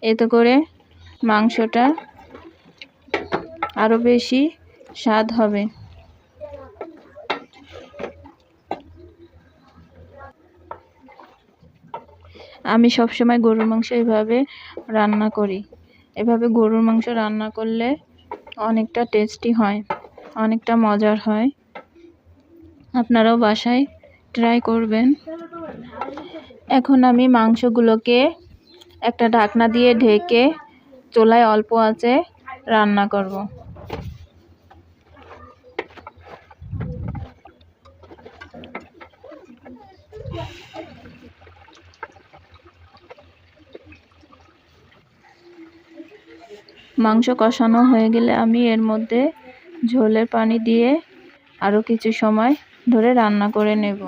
এতে করে মাংসটা আরো বেশি স্বাদ হবে। আমি সবসময় গরুর মাংস এভাবে রান্না করি। এভাবে গরুর মাংস রান্না করলে অনেকটা টেস্টি হয়, অনেকটা মজার হয়। আপনারাও বাসায় ট্রাই করবেন। এখন আমি মাংসগুলোকে একটা ঢাকনা দিয়ে ঢেকে চুলায় অল্প আঁচে রান্না করব। মাংস কষানো হয়ে গেলে আমি এর মধ্যে ঝোলের পানি দিয়ে আরো কিছু সময় ধরে রান্না করে নেব।